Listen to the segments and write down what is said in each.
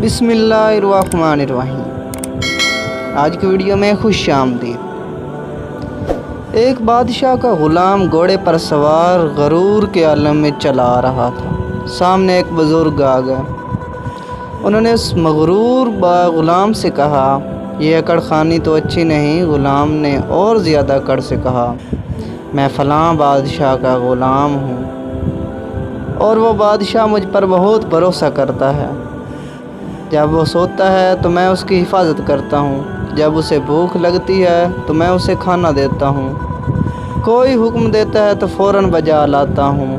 بسم اللہ الرحمن الرحیم۔ آج کی ویڈیو میں خوش آمدید۔ ایک بادشاہ کا غلام گھوڑے پر سوار غرور کے عالم میں چلا آ رہا تھا۔ سامنے ایک بزرگ آ گئے۔ انہوں نے اس مغرور غلام سے کہا، یہ اکڑ خانی تو اچھی نہیں۔ غلام نے اور زیادہ اکڑ سے کہا، میں فلاں بادشاہ کا غلام ہوں اور وہ بادشاہ مجھ پر بہت بھروسہ کرتا ہے۔ جب وہ سوتا ہے تو میں اس کی حفاظت کرتا ہوں، جب اسے بھوک لگتی ہے تو میں اسے کھانا دیتا ہوں، کوئی حکم دیتا ہے تو فوراً بجا لاتا ہوں۔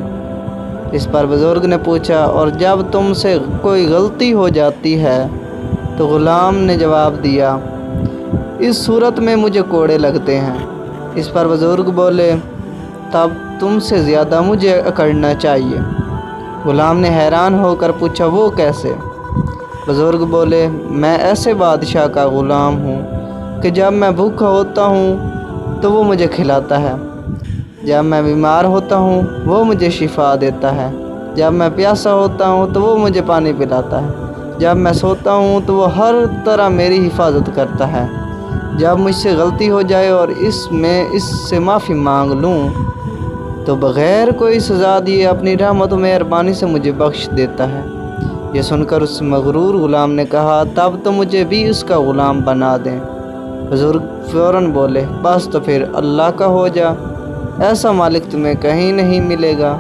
اس پر بزرگ نے پوچھا، اور جب تم سے کوئی غلطی ہو جاتی ہے؟ تو غلام نے جواب دیا، اس صورت میں مجھے کوڑے لگتے ہیں۔ اس پر بزرگ بولے، تب تم سے زیادہ مجھے اکڑنا چاہیے۔ غلام نے حیران ہو کر پوچھا، وہ کیسے؟ بزرگ بولے، میں ایسے بادشاہ کا غلام ہوں کہ جب میں بھوکا ہوتا ہوں تو وہ مجھے کھلاتا ہے، جب میں بیمار ہوتا ہوں وہ مجھے شفا دیتا ہے، جب میں پیاسا ہوتا ہوں تو وہ مجھے پانی پلاتا ہے، جب میں سوتا ہوں تو وہ ہر طرح میری حفاظت کرتا ہے، جب مجھ سے غلطی ہو جائے اور اس سے معافی مانگ لوں تو بغیر کوئی سزا دیے اپنی رحمت و مہربانی سے مجھے بخش دیتا ہے۔ یہ سن کر اس مغرور غلام نے کہا، تب تو مجھے بھی اس کا غلام بنا دیں۔ بزرگ فوراً بولے، بس تو پھر اللہ کا ہو جا، ایسا مالک تمہیں کہیں نہیں ملے گا۔